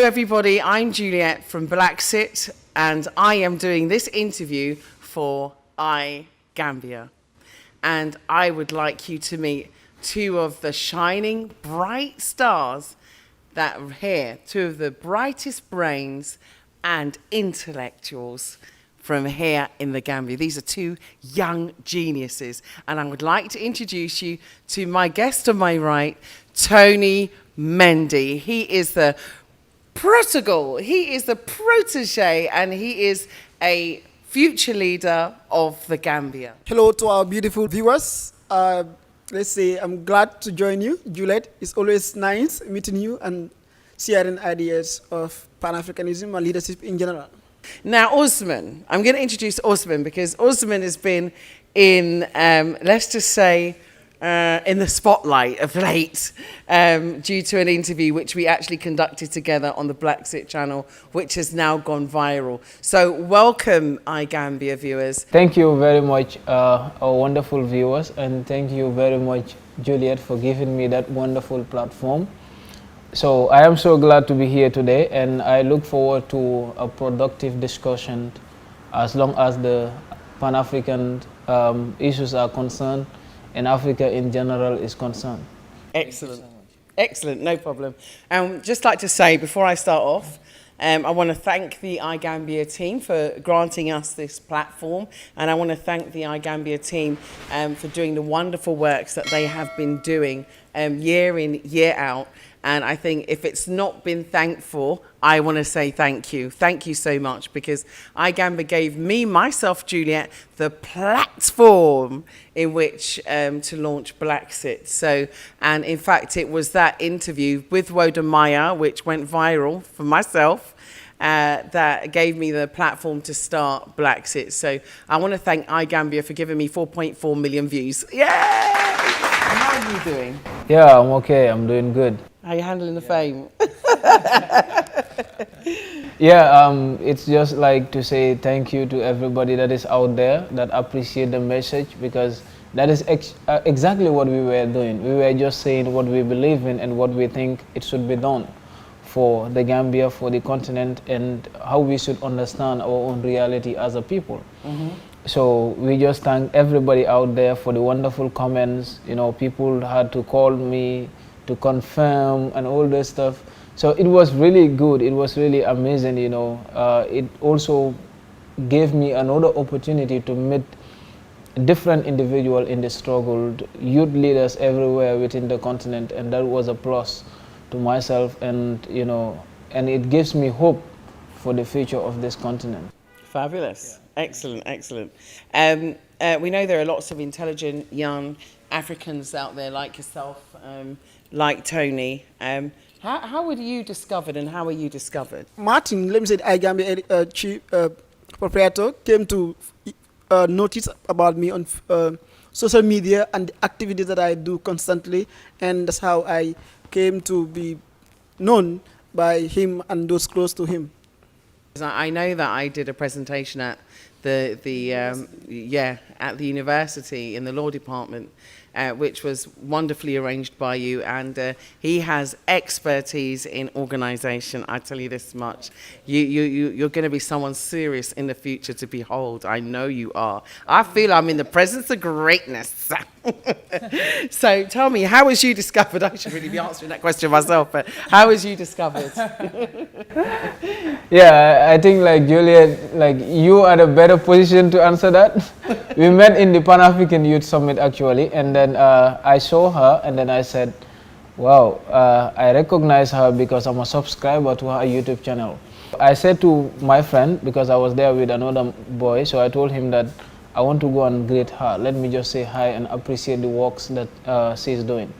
everybody, I'm Juliet from BlaXit, and I am doing this interview for GAMBIA. And I would like you to meet two of the shining bright stars that are here, two of the brightest brains and intellectuals from here in the Gambia. These are two young geniuses, and I would like to introduce you to my guest on my right, Tony MENDY. He is the protégé, he is the protege, and he is a future leader of the Gambia. Hello to our beautiful viewers. Let's say I'm glad to join you, Juliet. It's always nice meeting you and sharing ideas of Pan-Africanism and leadership in general. Now, OUSMAN, I'm going to introduce OUSMAN because OUSMAN has been in, let's just say, in the spotlight of late due to an interview which we actually conducted together on the BlaXit channel, which has now gone viral. So welcome, GAMBIA viewers. Thank you very much, our wonderful viewers, and thank you very much, Juliet, for giving me that wonderful platform. So I am so glad to be here today, and I look forward to a productive discussion as long as the Pan-African issues are concerned and Africa in general is concerned. Excellent. Excellent, no problem. Just like to say, before I start off, I want to thank the GAMBIA team for granting us this platform, and I want to thank the GAMBIA team for doing the wonderful works that they have been doing year in, year out. And I think if it's not been thanked for, I want to say thank you. Thank you so much, because GAMBIA gave me, myself, Juliet, the platform in which to launch BlaXit. So, and in fact, it was that interview with Wodamaya, which went viral for myself, that gave me the platform to start BlaXit. So I want to thank GAMBIA for giving me 4.4 million views. Yay! How are you doing? Yeah, I'm okay. I'm doing good. How are you handling the fame? Yeah, it's just like to say thank you to everybody that is out there that appreciate the message, because that is exactly what we were doing. We were just saying what we believe in and what we think it should be done for the Gambia, for the continent, and how we should understand our own reality as a people. So we just thank everybody out there for the wonderful comments. You know, people had to call me to confirm and all this stuff. So it was really good. It was really amazing, you know. It also gave me another opportunity to meet different individuals in the struggle, youth leaders everywhere within the continent, and that was a plus to myself, and you know, and it gives me hope for the future of this continent. Fabulous. Excellent, excellent. We know there are lots of intelligent young Africans out there like yourself, like Tony. How were you discovered, and how were you discovered? Martin, let me say, GAMBIA chief proprietor, came to notice about me on social media and the activities that I do constantly, and that's how I came to be known by him and those close to him. I know that I did a presentation at at the university in the law department, which was wonderfully arranged by you, and he has expertise in organisation. I tell you this much: you're going to be someone serious in the future to behold. I know you are. I feel I'm in the presence of greatness. So tell me, how was you discovered? I should really be answering that question myself, but how was you discovered? Yeah, I think like Juliet, like you are the better position to answer that. We met in the Pan-African Youth Summit actually, and then I saw her, and then I said, wow, I recognize her because I'm a subscriber to her YouTube channel. I said to my friend, because I was there with another boy, so I told him that I want to go and greet her. Let me just say hi and appreciate the works that she's doing.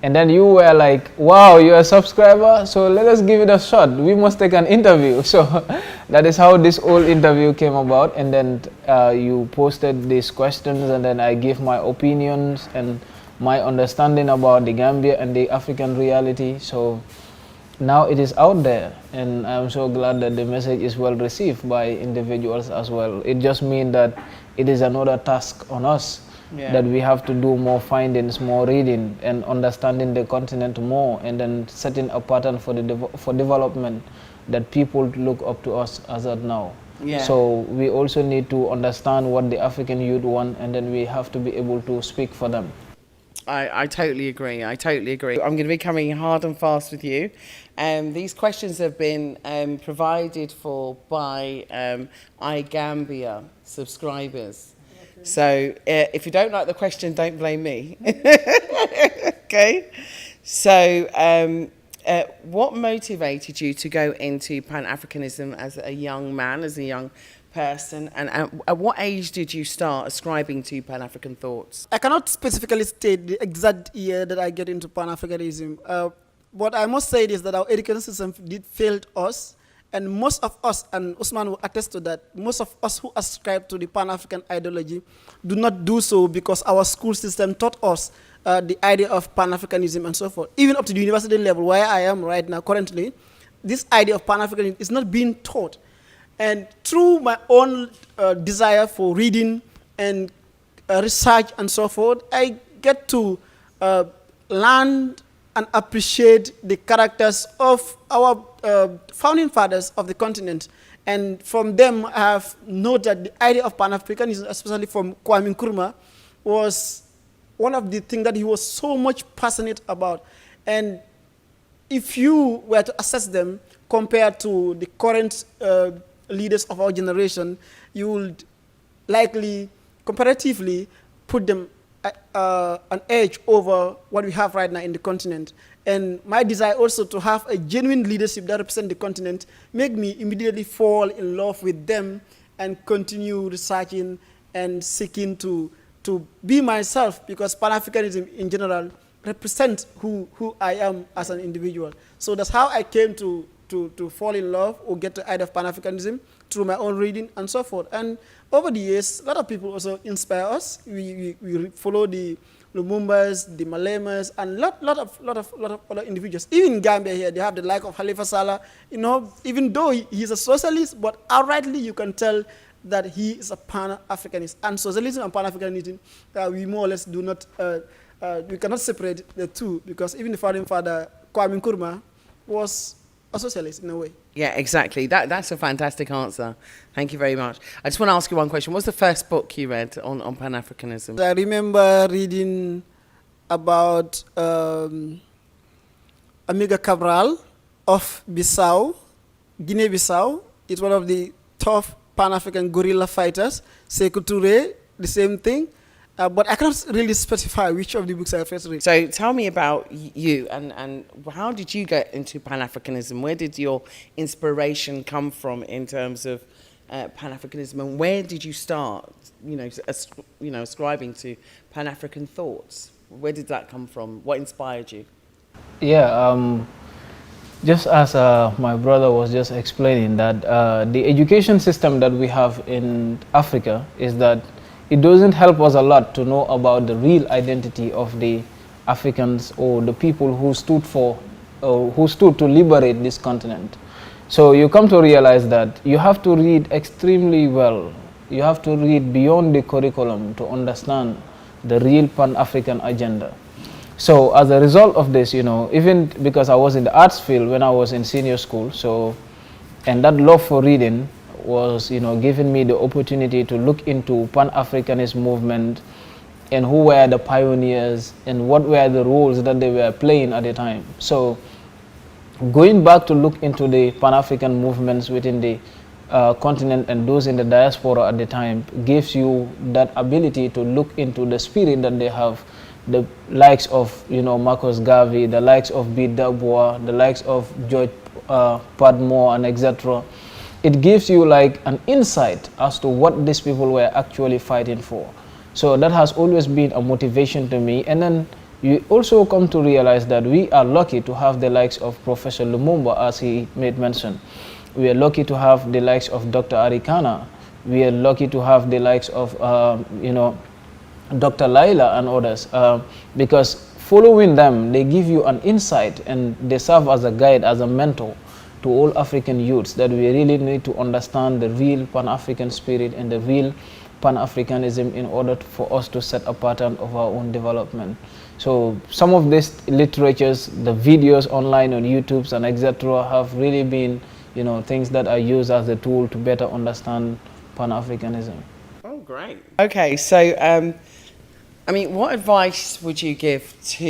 And then you were like, wow, you're a subscriber, so let us give it a shot. We must take an interview. So that is how this whole interview came about. And then you posted these questions, and then I gave my opinions and my understanding about the Gambia and the African reality. So now it is out there, and I'm so glad that the message is well received by individuals as well. It just means that it is another task on us Yeah. that we have to do more findings, more reading, and understanding the continent more, and then setting a pattern for the for development that people look up to us as at now. Yeah. So we also need to understand what the African youth want, and then we have to be able to speak for them. I totally agree. I totally agree. I'm going to be coming hard and fast with you. These questions have been provided for by iGambia subscribers. Okay. So if you don't like the question, don't blame me. Okay. So what motivated you to go into Pan-Africanism as a young man, as a young person, and at what age did you start ascribing to Pan-African thoughts? I cannot specifically state the exact year that I get into Pan-Africanism. What I must say is that our education system did fail us, and most of us, and OUSMAN will attest to that, most of us who ascribe to the Pan-African ideology do not do so because our school system taught us the idea of Pan-Africanism and so forth. Even up to the university level, where I am right now currently, this idea of Pan-Africanism is not being taught. And through my own desire for reading and research and so forth, I get to learn and appreciate the characters of our founding fathers of the continent. And from them, I have noted the idea of Pan-Africanism, especially from Kwame Nkrumah, was one of the things that he was so much passionate about. And if you were to assess them compared to the current leaders of our generation, you would likely, comparatively, put them an edge over what we have right now in the continent. And my desire also to have a genuine leadership that represents the continent make me immediately fall in love with them and continue researching and seeking to be myself, because Pan-Africanism in general represents who I am as an individual. So that's how I came to fall in love or get the idea of Pan-Africanism through my own reading and so forth. And over the years, a lot of people also inspire us. We follow the Lumumbas, the Malemas, and lot of other individuals. Even in Gambia here, they have the like of Halifa Sallah. You know, even though he's a socialist, but outrightly you can tell that he is a Pan-Africanist. And socialism and Pan-Africanism, we more or less do not, we cannot separate the two, because even the founding father, Kwame Nkrumah, was a socialist in a way. Yeah, exactly. That's a fantastic answer. Thank you very much. I just want to ask you one question. What's the first book you read on Pan-Africanism? I remember reading about Amiga Cabral of Bissau, Guinea-Bissau. It's one of the tough Pan-African guerrilla fighters. Sekou Touré, the same thing. But I can't really specify which of the books I first read. So tell me about you and how did you get into Pan-Africanism? Where did your inspiration come from in terms of Pan-Africanism, and where did you start, ascribing to Pan-African thoughts? Where did that come from? What inspired you? Yeah, just as my brother was just explaining, that the education system that we have in Africa is that it doesn't help us a lot to know about the real identity of the Africans or the people who stood to liberate this continent. So you come to realize that you have to read extremely well. You have to read beyond the curriculum to understand the real Pan-African agenda. So as a result of this, even because I was in the arts field when I was in senior school, and that love for reading was giving me the opportunity to look into Pan-Africanist movement and who were the pioneers and what were the roles that they were playing at the time. So going back to look into the Pan-African movements within the continent and those in the diaspora at the time gives you that ability to look into the spirit that they have, the likes of Marcus Garvey, the likes of B. Dubois, the likes of George Padmore, and etc. It gives you like an insight as to what these people were actually fighting for. So that has always been a motivation to me. And then you also come to realize that we are lucky to have the likes of Professor Lumumba, as he made mention. We are lucky to have the likes of Dr. Arikana. We are lucky to have the likes of Dr. Laila and others, because following them, they give you an insight and they serve as a guide, as a mentor to all African youths, that we really need to understand the real Pan-African spirit and the real Pan-Africanism in order for us to set a pattern of our own development. So some of these literatures, the videos online on YouTube and etc. have really been, you know, things that are used as a tool to better understand Pan-Africanism. Oh, great. Okay, so, I mean, what advice would you give to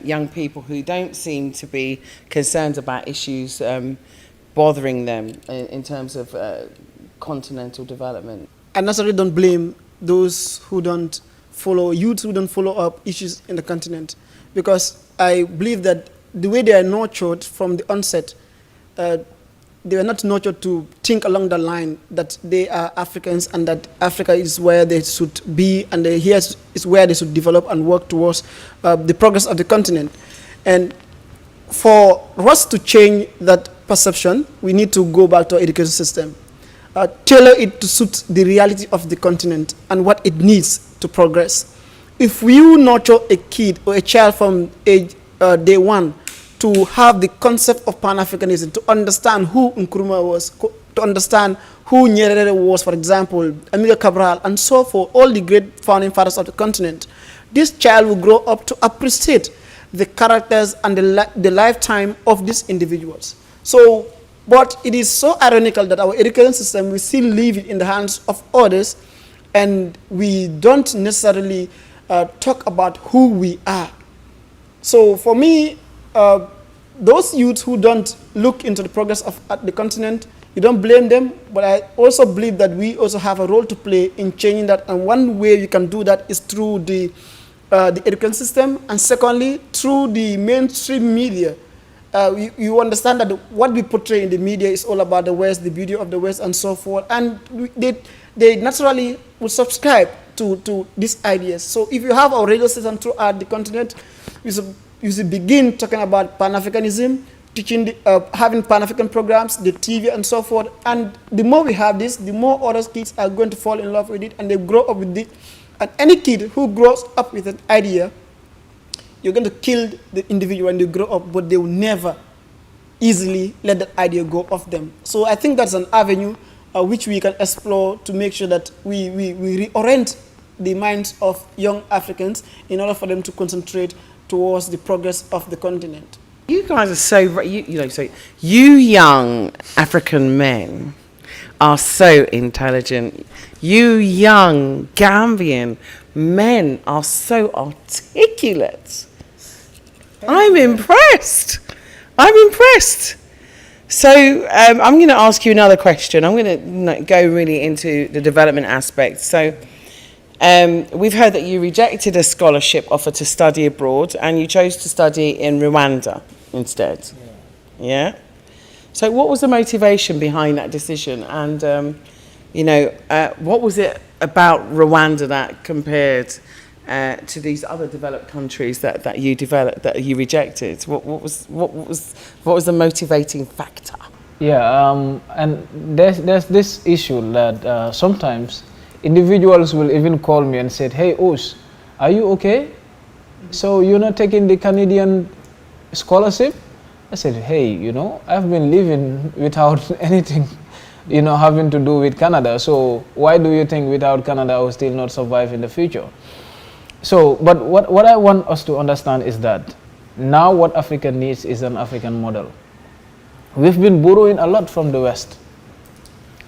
young people who don't seem to be concerned about issues bothering them in terms of continental development? I necessarily don't blame those who don't follow, youth who don't follow up issues in the continent, because I believe that the way they are nurtured from the onset, they were not nurtured to think along the line that they are Africans and that Africa is where they should be and here is where they should develop and work towards the progress of the continent. And for us to change that perception, we need to go back to our education system, tailor it to suit the reality of the continent and what it needs to progress. If you nurture a kid or a child from age day one to have the concept of Pan-Africanism, to understand who Nkrumah was, to understand who Nyerere was, for example, Amilcar Cabral, and so forth, all the great founding fathers of the continent, this child will grow up to appreciate the characters and the lifetime of these individuals. So, but it is so ironical that our education system, we still leave it in the hands of others, and we don't necessarily talk about who we are. So for me, those youths who don't look into the progress of the continent, you don't blame them, but I also believe that we also have a role to play in changing that, and one way you can do that is through the education system, and secondly, through the mainstream media. You understand that what we portray in the media is all about the West, the beauty of the West, and so forth, and they naturally will subscribe to these ideas. So if you have our radio station throughout the continent, you should begin talking about Pan-Africanism, teaching, having Pan-African programs, the TV, and so forth. And the more we have this, the more other kids are going to fall in love with it, and they grow up with it. And any kid who grows up with an idea, you're going to kill the individual when they grow up, but they will never easily let that idea go off them. So I think that's an avenue which we can explore to make sure that we reorient the minds of young Africans in order for them to concentrate towards the progress of the continent. You guys are so, you young African men are so intelligent. You young Gambian men are so articulate. I'm impressed. I'm impressed. So I'm going to ask you another question. I'm going to go really into the development aspect. So we've heard that you rejected a scholarship offer to study abroad and you chose to study in Rwanda instead. Yeah? So what was the motivation behind that decision? And, what was it about Rwanda that compared to these other developed countries that you rejected? What was the motivating factor? Yeah, and there's this issue that sometimes individuals will even call me and said, "Hey, Ous, are you okay? So you're not taking the Canadian scholarship?" I said, "Hey, I've been living without anything, having to do with Canada. So why do you think without Canada I will still not survive in the future?" So, but what I want us to understand is that now what Africa needs is an African model. We've been borrowing a lot from the West,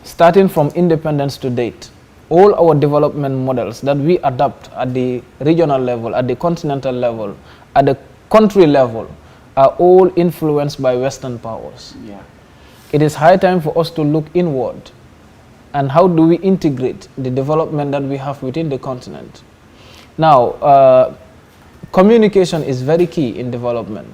starting from independence to date. All our development models that we adopt at the regional level, at the continental level, at the country level, are all influenced by Western powers. Yeah. It is high time for us to look inward. And how do we integrate the development that we have within the continent? Now, communication is very key in development.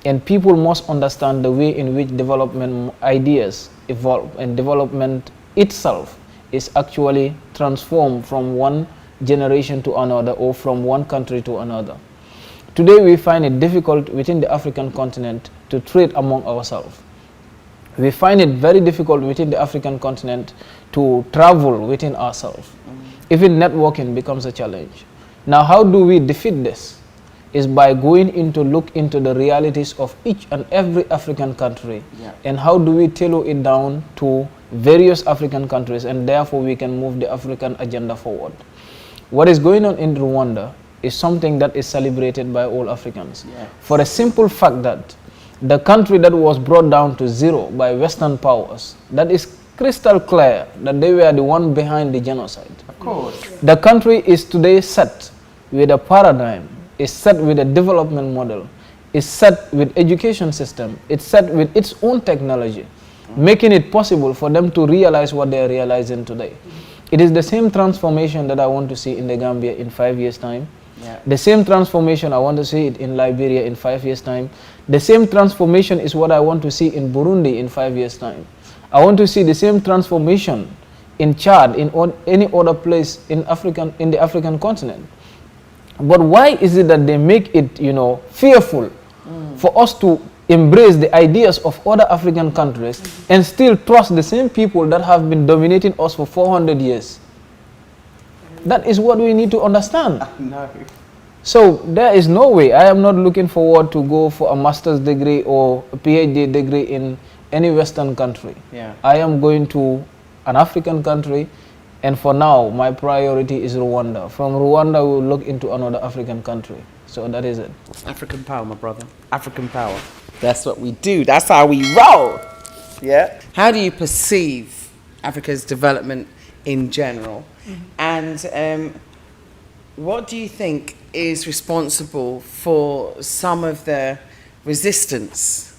And people must understand the way in which development ideas evolve, and development itself is actually transformed from one generation to another or from one country to another. Today we find it difficult within the African continent to trade among ourselves. We find it very difficult within the African continent to travel within ourselves. Even networking becomes a challenge. Now how do we defeat this? Is by going look into the realities of each and every African country. Yeah. And how do we tailor it down to various African countries, and therefore we can move the African agenda forward. What is going on in Rwanda is something that is celebrated by all Africans. Yeah. For a simple fact that the country that was brought down to zero by Western powers, that is crystal clear that they were the one behind the genocide. Of course. The country is today set with a paradigm, is set with a development model, is set with education system, it's set with its own technology, making it possible for them to realize what they are realizing today. It is the same transformation that I want to see in the Gambia in 5 years' time. Yeah. The same transformation I want to see it in Liberia in 5 years' time. The same transformation is what I want to see in Burundi in 5 years' time. I want to see the same transformation in Chad, in any other place in the African continent. But why is it that they make it, fearful for us to embrace the ideas of other African countries and still trust the same people that have been dominating us for 400 years? That is what we need to understand. No. So there is no way. I am not looking forward to go for a master's degree or a PhD degree in any Western country. Yeah. I am going to an African country, and for now, my priority is Rwanda. From Rwanda, we will look into another African country. So that is it. African power, my brother. African power. That's what we do. That's how we roll. Yeah. How do you perceive Africa's development in general? And what do you think is responsible for some of the resistance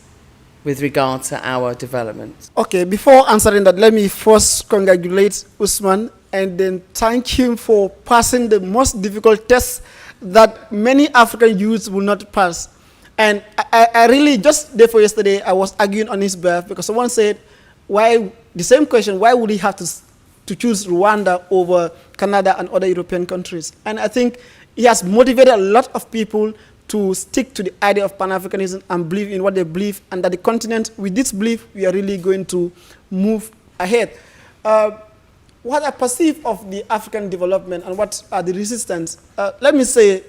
with regard to our development? Okay, before answering that, let me first congratulate Ousman and then thank him for passing the most difficult test that many African youths will not pass. And I really, just day for yesterday, I was arguing on his behalf because someone said, the same question, why would he have to choose Rwanda over Canada and other European countries? And I think he has motivated a lot of people to stick to the idea of Pan-Africanism and believe in what they believe, and that the continent, with this belief, we are really going to move ahead. What I perceive of the African development and what are the resistance, let me say,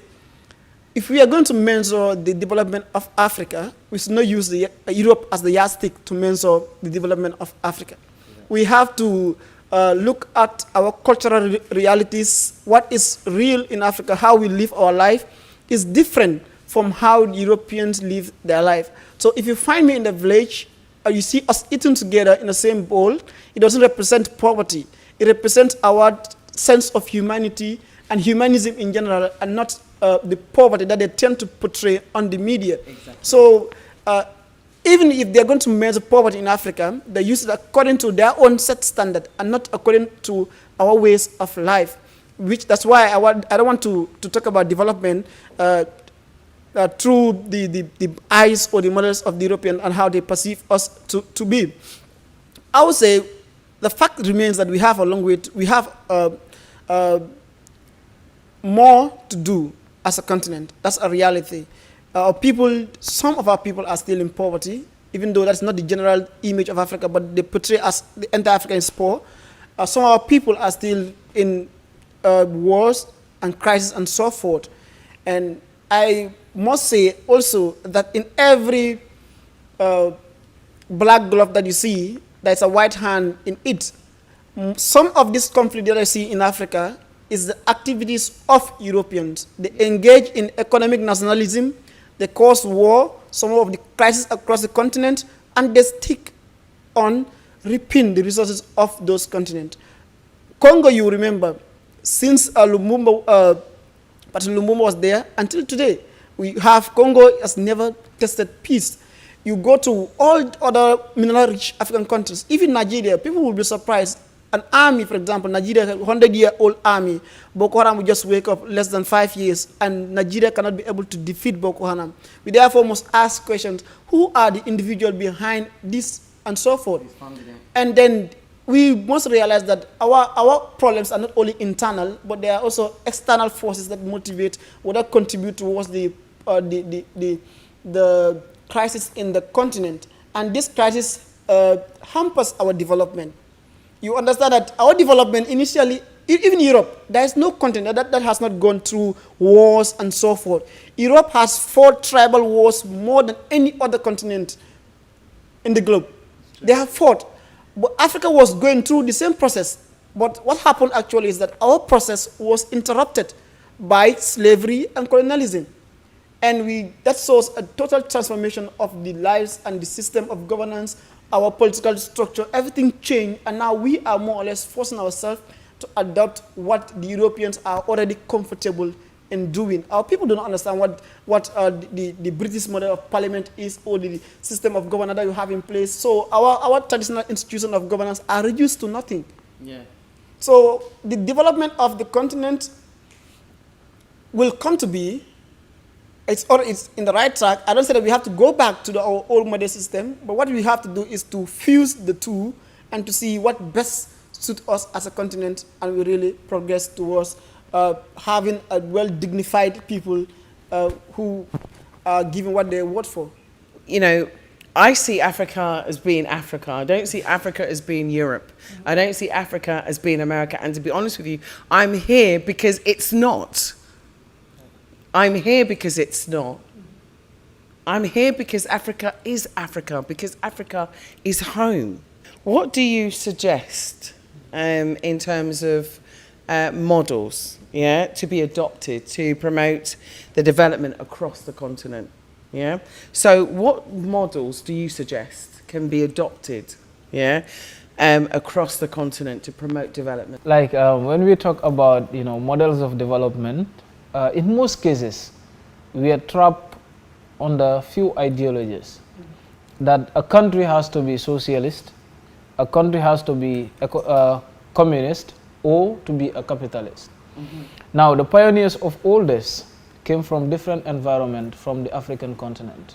if we are going to measure the development of Africa, we should not use Europe as the yardstick to measure the development of Africa. Yeah. We have to look at our cultural realities, what is real in Africa, how we live our life is different from how Europeans live their life. So if you find me in the village, or you see us eating together in the same bowl, it doesn't represent poverty. It represents our sense of humanity and humanism in general, and not the poverty that they tend to portray on the media. Exactly. So even if they're going to measure poverty in Africa, they use it according to their own set standard and not according to our ways of life. That's why I don't want to talk about development through the eyes or the models of the European and how they perceive us to be. I would say the fact remains that we have a long way, we have more to do as a continent. That's a reality. Some of our people are still in poverty, even though that's not the general image of Africa, but they portray us, the entire Africa is poor. Some of our people are still in wars and crisis and so forth. And I must say also that in every black glove that you see, there's a white hand in it. Some of this conflict that I see in Africa is the activities of Europeans. They engage in economic nationalism, they cause war, some of the crises across the continent, and they stick on reaping the resources of those continents. Congo, you remember, since Patrice Lumumba was there, until today, we have Congo has never tested peace. You go to all other mineral-rich African countries, even Nigeria, people will be surprised. An army, for example, Nigeria, a 100-year-old army, Boko Haram will just wake up less than 5 years, and Nigeria cannot be able to defeat Boko Haram. We therefore must ask questions, who are the individuals behind this and so forth? And then we must realize that our problems are not only internal, but there are also external forces that motivate or that contribute towards the crisis in the continent. And this crisis hampers our development. You understand that our development initially, even Europe, there is no continent that has not gone through wars and so forth. Europe has fought tribal wars more than any other continent in the globe. They have fought. But Africa was going through the same process. But what happened actually is that our process was interrupted by slavery and colonialism. And that shows a total transformation of the lives and the system of governance, our political structure, everything changed. And now we are more or less forcing ourselves to adopt what the Europeans are already comfortable in doing. Our people do not understand what the British model of parliament is, or the system of governance that you have in place. So our traditional institutions of governance are reduced to nothing. Yeah. So the development of the continent will come to be, it's in the right track. I don't say that we have to go back to our old model system, but what we have to do is to fuse the two and to see what best suits us as a continent, and we really progress towards having a well-dignified people who are given what they work for. You know, I see Africa as being Africa. I don't see Africa as being Europe. I don't see Africa as being America. And to be honest with you, I'm here because it's not. I'm here because it's not. I'm here because Africa is Africa, because Africa is home. What do you suggest in terms of models, yeah, to be adopted to promote the development across the continent? Yeah. So what models do you suggest can be adopted, yeah, across the continent to promote development? Like when we talk about, you know, models of development, in most cases, we are trapped under few ideologies. That a country has to be socialist, a country has to be communist, or to be a capitalist. Now, the pioneers of all this came from different environments from the African continent.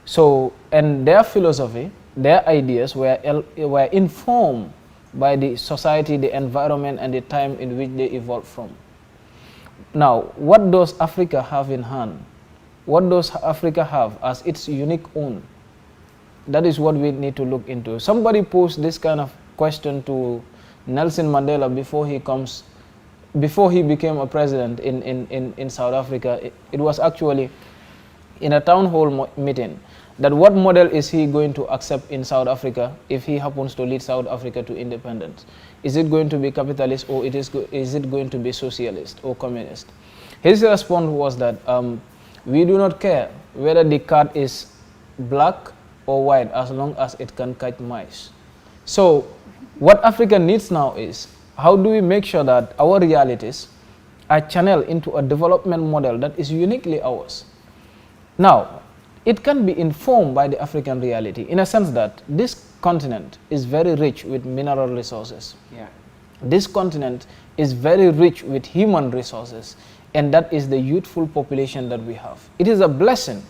So, and their philosophy, their ideas were informed by the society, the environment, and the time in which they evolved from. Now, what does Africa have in hand? What does Africa have as its unique own? That is what we need to look into. Somebody posed this kind of question to Nelson Mandela before he became a president in South Africa. It was actually in a town hall meeting, that what model is he going to accept in South Africa if he happens to lead South Africa to independence? Is it going to be capitalist, or is it going to be socialist or communist? His response was that we do not care whether the cat is black or white as long as it can catch mice. So what Africa needs now is, how do we make sure that our realities are channeled into a development model that is uniquely ours? Now, it can be informed by the African reality in a sense that this continent is very rich with mineral resources. Yeah. This continent is very rich with human resources, and that is the youthful population that we have. It is a blessing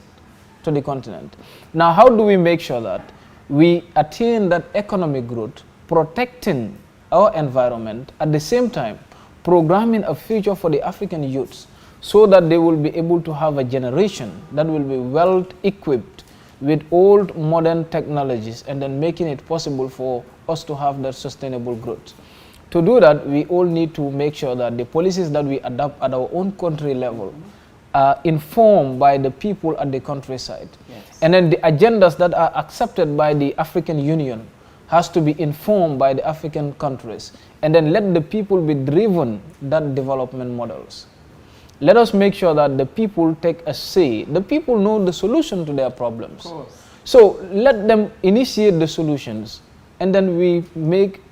to the continent. Now, how do we make sure that we attain that economic growth, protecting our environment, at the same time programming a future for the African youths, so that they will be able to have a generation that will be well equipped with old modern technologies, and then making it possible for us to have that sustainable growth. To do that, we all need to make sure that the policies that we adopt at our own country level are informed by the people at the countryside. Yes. And then the agendas that are accepted by the African Union has to be informed by the African countries, and then let the people be driven that development models. Let us make sure that the people take a say. The people know the solution to their problems. So let them initiate the solutions, and then we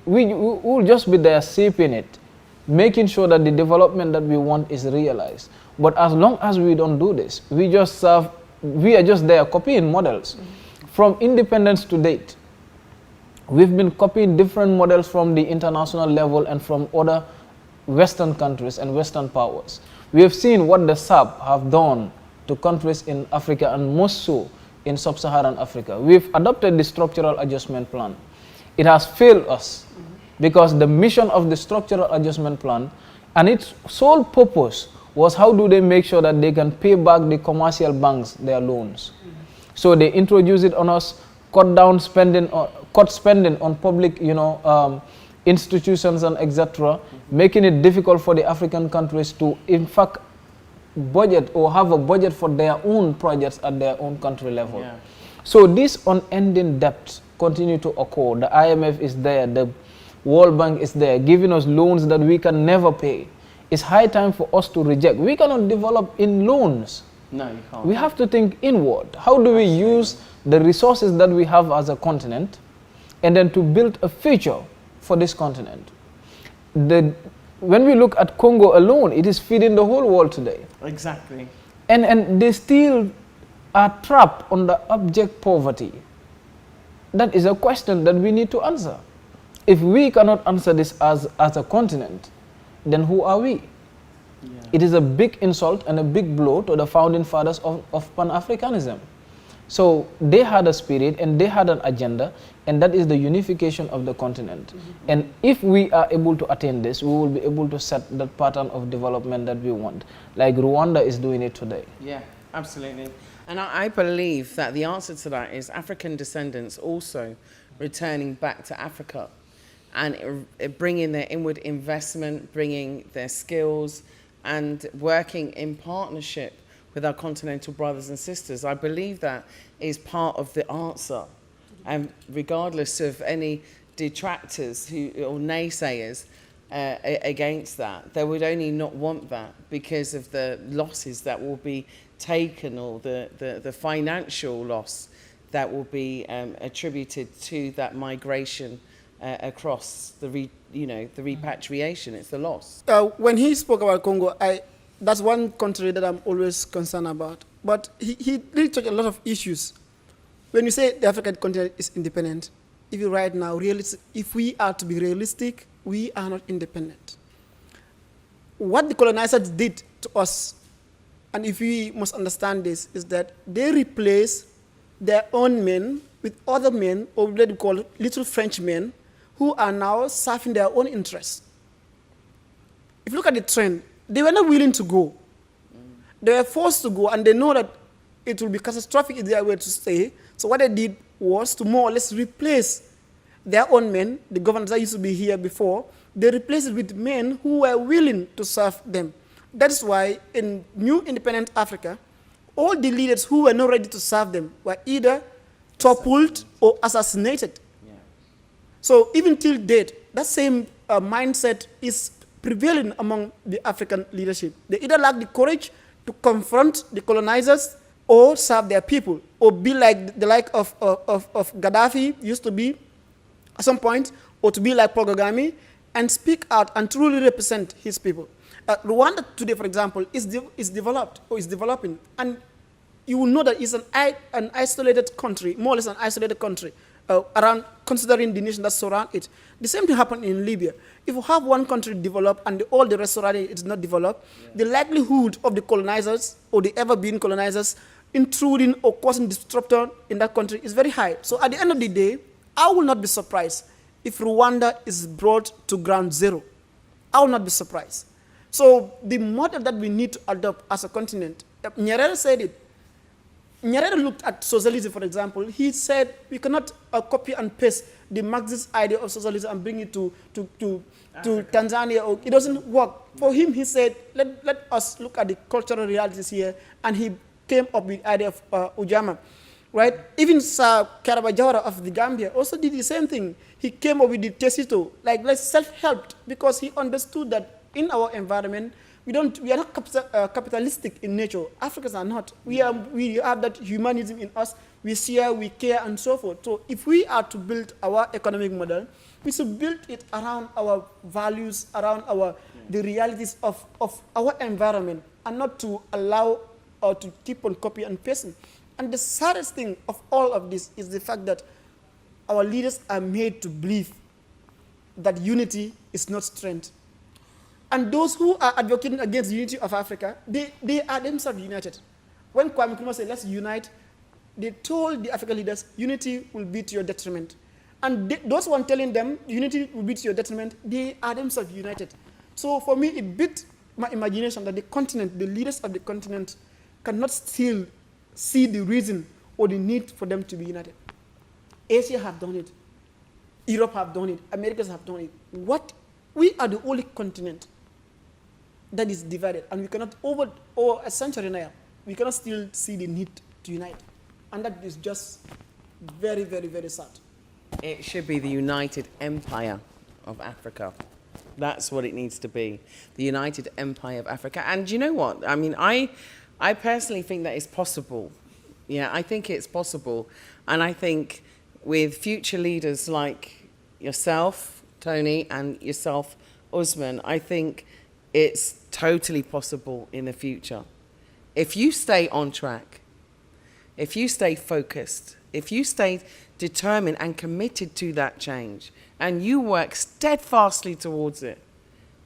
will just be there shaping it, making sure that the development that we want is realized. But as long as we don't do this, we are just there copying models. From independence to date, we've been copying different models from the international level and from other Western countries and Western powers. We have seen what the SAP have done to countries in Africa, and most so in sub-Saharan Africa. We've adopted the structural adjustment plan. It has failed us because the mission of the structural adjustment plan and its sole purpose was, how do they make sure that they can pay back the commercial banks their loans? So they introduce it on us, cut spending on public, institutions and etc., making it difficult for the African countries to, in fact, budget or have a budget for their own projects at their own country level. Yeah. So this unending debt continue to occur. The IMF is there, the World Bank is there, giving us loans that we can never pay. It's high time for us to reject. We cannot develop in loans. No, you can't. We have to think inward. How do we use the resources that we have as a continent and then to build a future for this continent? When we look at Congo alone, it is feeding the whole world today. Exactly. And they still are trapped under abject poverty. That is a question that we need to answer. If we cannot answer this as a continent, then who are we? Yeah. It is a big insult and a big blow to the founding fathers of Pan-Africanism. So they had a spirit and they had an agenda, and that is the unification of the continent. And if we are able to attain this, we will be able to set that pattern of development that we want, like Rwanda is doing it today. Yeah, absolutely. And I believe that the answer to that is African descendants also returning back to Africa and bringing their inward investment, bringing their skills, and working in partnership with our continental brothers and sisters. I believe that is part of the answer. And regardless of any detractors or naysayers against that, they would only not want that because of the losses that will be taken, or the financial loss that will be attributed to that migration across the repatriation. It's the loss. When he spoke about Congo, that's one country that I'm always concerned about. But he really touched a lot of issues. When you say the African continent is independent, if you right now, if we are to be realistic, we are not independent. What the colonizers did to us, and if we must understand this, is that they replaced their own men with other men, or what we call little French men, who are now serving their own interests. If you look at the trend, they were not willing to go. They were forced to go, and they know that it will be catastrophic if they were to stay. So what they did was to more or less replace their own men, the governors that used to be here before. They replaced it with men who were willing to serve them. That is why in new independent Africa, all the leaders who were not ready to serve them were either toppled or assassinated. Yeah. So even till date, that same mindset is prevailing among the African leadership. They either lack the courage to confront the colonizers or serve their people, or be like the like of Gaddafi used to be at some point, or to be like Paul Kagame and speak out and truly represent his people. Rwanda today, for example, is developed or is developing, and you will know that it's an isolated country, more or less an isolated country, around considering the nation that surround it. The same thing happened in Libya. If you have one country developed and all the rest surrounding it is not developed, the likelihood of the colonizers or the ever-being colonizers intruding or causing disruption in that country is very high. So at the end of the day, I will not be surprised if Rwanda is brought to ground zero. I will not be surprised. So the model that we need to adopt as a continent, Nyerere said it. Nyerere looked at socialism, for example. He said we cannot copy and paste the Marxist idea of socialism and bring it to Tanzania. It doesn't work. For him, he said, let us look at the cultural realities here, and he came up with the idea of Ujamaa. Right? Even Sir Karaba Jawara of the Gambia also did the same thing. He came up with the Tesito, like let's self-help, because he understood that in our environment, we are not capitalistic in nature. Africans are not. We have that humanism in us. We share, we care, and so forth. So if we are to build our economic model, we should build it around our values, around the realities of our environment, and not to allow or to keep on copy and pasting. And the saddest thing of all of this is the fact that our leaders are made to believe that unity is not strength. And those who are advocating against the unity of Africa, they are themselves united. When Kwame Nkrumah said, let's unite, they told the African leaders, unity will be to your detriment. And those one telling them, unity will be to your detriment, they are themselves united. So for me, it beat my imagination that the continent, the leaders of the continent, cannot still see the reason or the need for them to be united. Asia have done it. Europe have done it. Americans have done it. We are the only continent that is divided, and we cannot, over a century now, we cannot still see the need to unite. And that is just very, very, very sad. It should be the United Empire of Africa. That's what it needs to be, the United Empire of Africa. And you know what? I mean, I personally think that it's possible. Yeah, I think it's possible. And I think with future leaders like yourself, Tony, and yourself, OUSMAN, I think it's totally possible in the future. If you stay on track, if you stay focused, if you stay determined and committed to that change, and you work steadfastly towards it,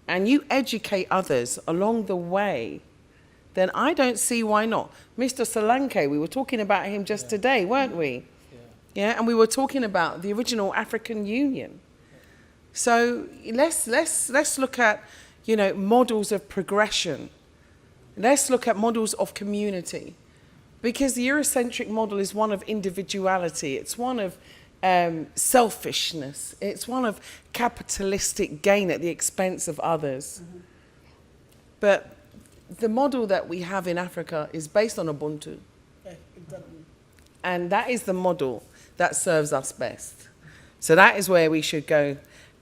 and you educate others along the way, then I don't see why not. Mr. Solanke, we were talking about him just today, weren't we? Yeah, and we were talking about the original African Union. So let's look at, you know, models of progression. Let's look at models of community, because the Eurocentric model is one of individuality. It's one of selfishness. It's one of capitalistic gain at the expense of others. Mm-hmm. But the model that we have in Africa is based on Ubuntu. Exactly. And that is the model that serves us best. So that is where we should go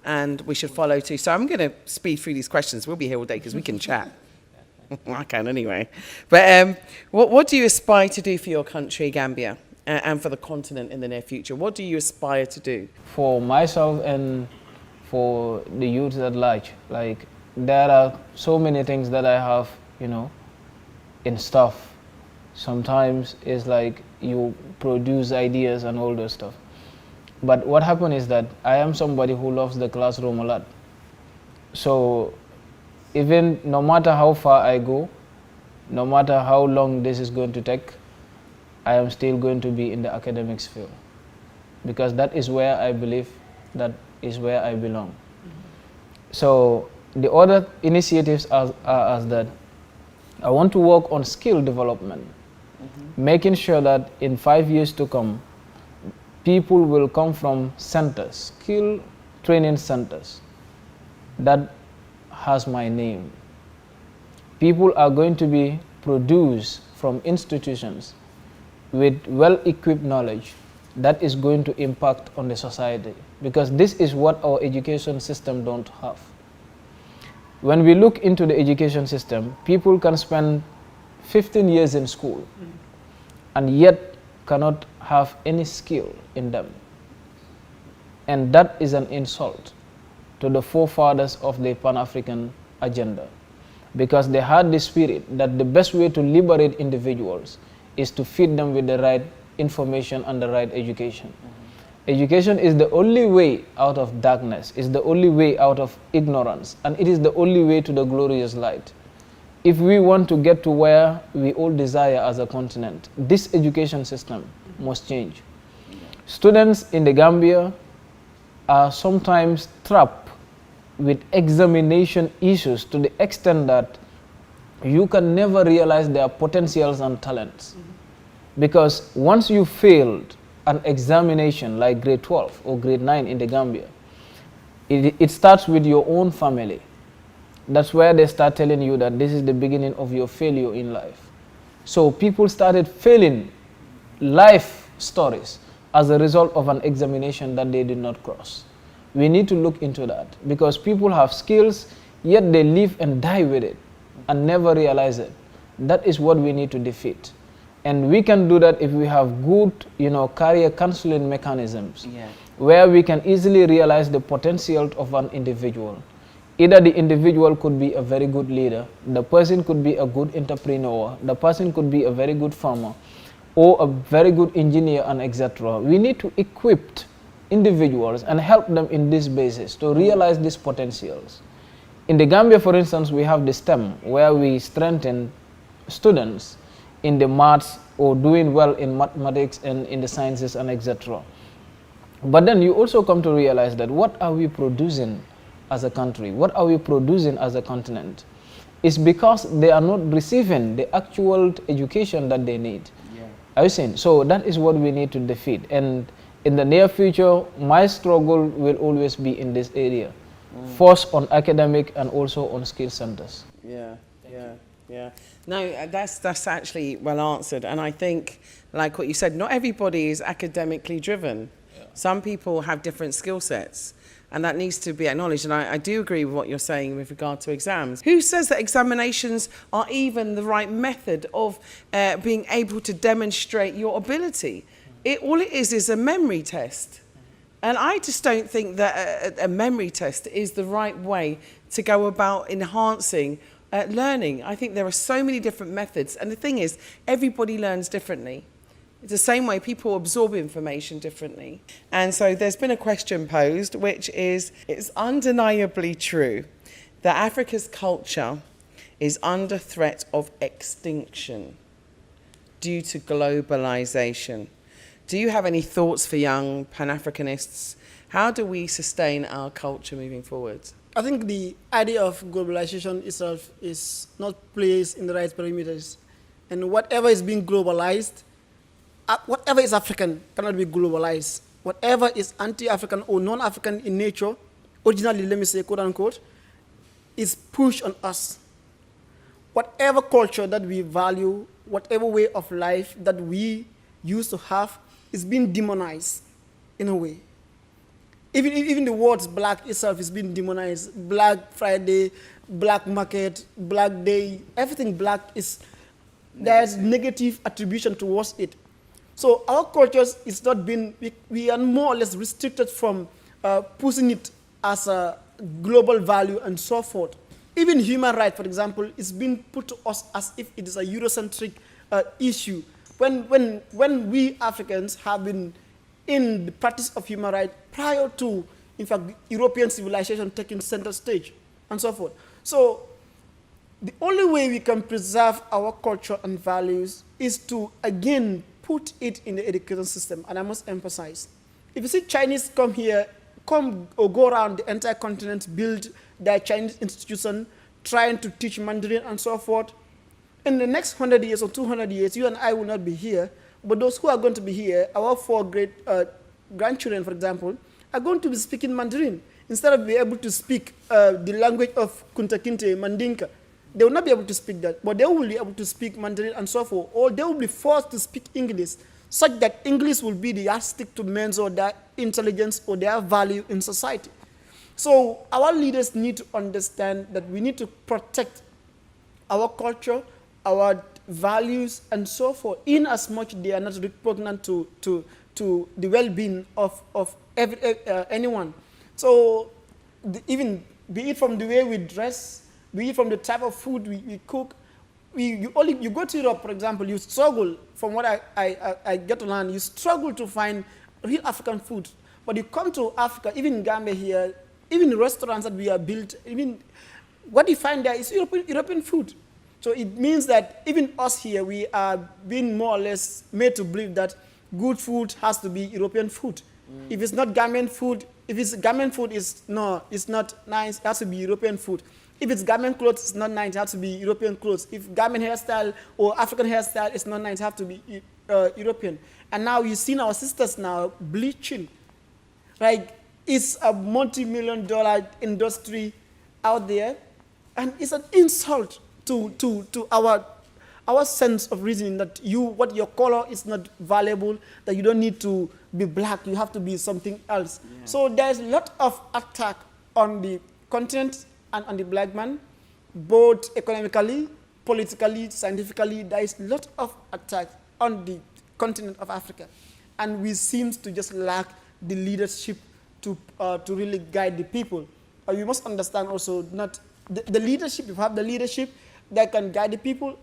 and we should follow too. So I'm going to speed through these questions. We'll be here all day because we can chat. I can anyway. But what do you aspire to do for your country, Gambia, and for the continent in the near future? What do you aspire to do? For myself and for the youth at large, like, there are so many things that I have, you know, in stuff. Sometimes it's like you produce ideas and all those stuff. But what happened is that I am somebody who loves the classroom a lot. So even no matter how far I go, no matter how long this is going to take, I am still going to be in the academics field, because that is where I believe, that is where I belong. Mm-hmm. So the other initiatives are as that I want to work on skill development, making sure that in 5 years to come, people will come from centers, skill training centers, that has my name. People are going to be produced from institutions with well-equipped knowledge that is going to impact on the society, because this is what our education system don't have. When we look into the education system, people can spend 15 years in school and yet cannot have any skill in them. And that is an insult to the forefathers of the Pan-African agenda, because they had the spirit that the best way to liberate individuals is to feed them with the right information and the right education. Education is the only way out of darkness, is the only way out of ignorance, and it is the only way to the glorious light. If we want to get to where we all desire as a continent, this education system must change. Students in the Gambia are sometimes trapped with examination issues to the extent that you can never realize their potentials and talents. Because once you failed an examination like grade 12 or grade 9 in the Gambia, it starts with your own family. That's where they start telling you that this is the beginning of your failure in life. So people started failing life stories as a result of an examination that they did not cross. We need to look into that, because people have skills, yet they live and die with it and never realize it. That is what we need to defeat. And we can do that if we have good, career counseling mechanisms, where we can easily realize the potential of an individual. Either the individual could be a very good leader, the person could be a good entrepreneur, the person could be a very good farmer, or a very good engineer, and etc. We need to equip individuals and help them in this basis to realize these potentials. In the Gambia, for instance, we have the STEM, where we strengthen students in the maths or doing well in mathematics and in the sciences and etc. But then you also come to realize that what are we producing as a country? What are we producing as a continent? It's because they are not receiving the actual education that they need. Are you saying? So that is what we need to defeat. And in the near future, my struggle will always be in this area. First on academic and also on skill centers. Yeah. No, that's actually well answered. And I think, like what you said, not everybody is academically driven. Some people have different skill sets, and that needs to be acknowledged. And I do agree with what you're saying with regard to exams. Who says that examinations are even the right method of being able to demonstrate your ability? All it is a memory test. And I just don't think that a memory test is the right way to go about enhancing learning. I think there are so many different methods. And the thing is, everybody learns differently. It's the same way people absorb information differently. And so there's been a question posed, which is, it's undeniably true that Africa's culture is under threat of extinction due to globalization. Do you have any thoughts for young Pan-Africanists? How do we sustain our culture moving forward? I think the idea of globalization itself is not placed in the right parameters. And whatever is being globalized, whatever is African cannot be globalized. Whatever is anti-African or non-African in nature, originally, let me say, quote unquote, is pushed on us. Whatever culture that we value, whatever way of life that we used to have, is being demonized in a way. Even the words black itself is being demonized. Black Friday, black market, black day, everything black is, there's negative attribution towards it. So our cultures is not been, we are more or less restricted from pushing it as a global value and so forth. Even human rights, for example, is being put to us as if it is a Eurocentric issue. When we Africans have been in the practice of human rights prior to, in fact, European civilization taking center stage and so forth. So the only way we can preserve our culture and values is to, again, put it in the education system. And I must emphasize, if you see Chinese come here, come or go around the entire continent, build their Chinese institution, trying to teach Mandarin and so forth, in the next 100 years or 200 years, you and I will not be here, but those who are going to be here, our 4 great grandchildren, for example, are going to be speaking Mandarin. Instead of being able to speak the language of Kunta Kinte, Mandinka, they will not be able to speak that, but they will be able to speak Mandarin and so forth, or they will be forced to speak English, such that English will be the yardstick to measure their intelligence or their value in society. So our leaders need to understand that we need to protect our culture, our values, and so forth, in as much they are not repugnant to the well-being of anyone. So even be it from the way we dress, be it from the type of food we cook, you go to Europe, for example, you struggle, from what I get to learn, you struggle to find real African food. But you come to Africa, even in Gambia here, even the restaurants that we are built, even what you find there is European food. So it means that even us here, we are being more or less made to believe that good food has to be European food. If it's not Gambian food, if it's Gambian food, it's not nice, it has to be European food. If it's Gambian clothes, it's not nice, it has to be European clothes. If Gambian hairstyle or African hairstyle is not nice, it has to be European. And now you've seen our sisters now bleaching. Like, it's a multi-million-dollar industry out there, and it's an insult to our sense of reasoning that what your color is not valuable, that you don't need to be black, you have to be something else. Yeah. So there's a lot of attack on the continent and on the black man, both economically, politically, scientifically. There is a lot of attack on the continent of Africa. And we seem to just lack the leadership to really guide the people. You must understand also, not the leadership, if you have the leadership that can guide the people,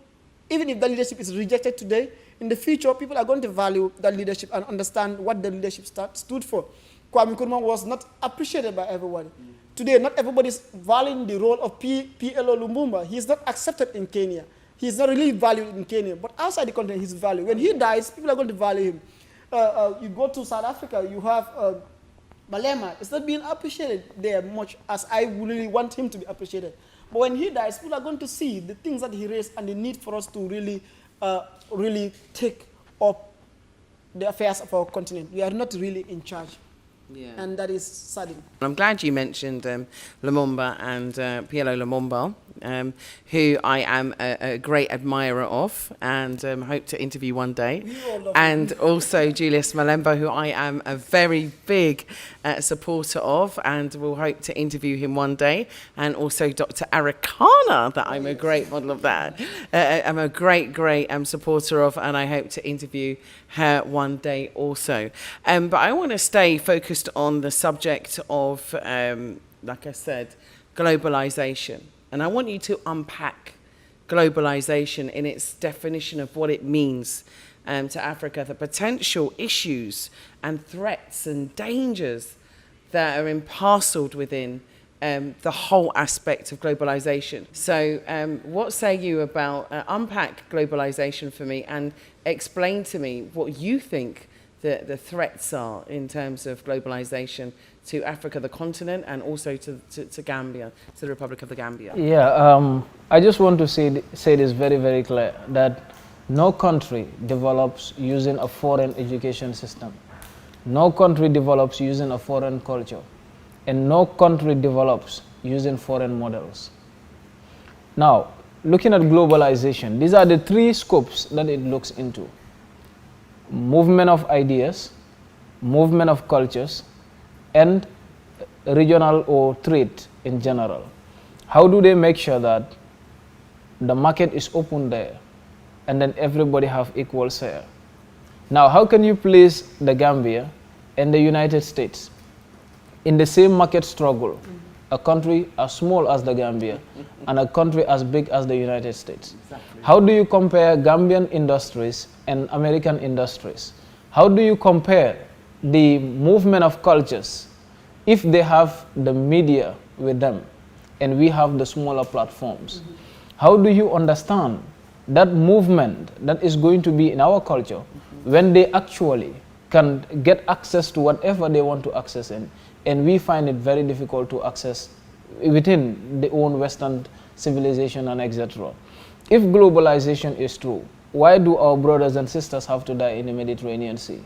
even if the leadership is rejected today, in the future, people are going to value that leadership and understand what the leadership stood for. Kwame Nkrumah was not appreciated by everyone. Today, not everybody is valuing the role of PLO Lumumba. He is not accepted in Kenya. He is not really valued in Kenya, but outside the country, he's valued. When he dies, people are going to value him. You go to South Africa, you have Malema. It's not being appreciated there much as I really want him to be appreciated. But when he dies, people are going to see the things that he raised and the need for us to really take up the affairs of our continent. We are not really in charge. Yeah. And that is saddening. I'm glad you mentioned Lumumba and PLO Lumumba, who I am a great admirer of and hope to interview one day. And also Julius Malemba, who I am a very big supporter of and will hope to interview him one day. And also Dr. Arikana, that I'm a great model of that. I'm a great supporter of, and I hope to interview her one day also. But I want to stay focused on the subject of, like I said, globalization. And I want you to unpack globalization in its definition of what it means to Africa, the potential issues and threats and dangers that are imparcelled within the whole aspect of globalization. So what say you about unpack globalization for me and explain to me what you think the threats are in terms of globalization to Africa, the continent, and also to Gambia, to the Republic of the Gambia? Yeah, I just want to say this very, very clear, that no country develops using a foreign education system. No country develops using a foreign culture. And no country develops using foreign models. Now, looking at globalization, these are the three scopes that it looks into: movement of ideas, movement of cultures, and regional or trade in general. How do they make sure that the market is open there and then everybody have equal share? Now, how can you place the Gambia and the United States in the same market struggle, a country as small as the Gambia and a country as big as the United States? Exactly. How do you compare Gambian industries and American industries? How do you compare the movement of cultures if they have the media with them and we have the smaller platforms? How do you understand that movement that is going to be in our culture when they actually can get access to whatever they want to access in, and we find it very difficult to access within the own Western civilization and etc. If globalization is true, why do our brothers and sisters have to die in the Mediterranean Sea?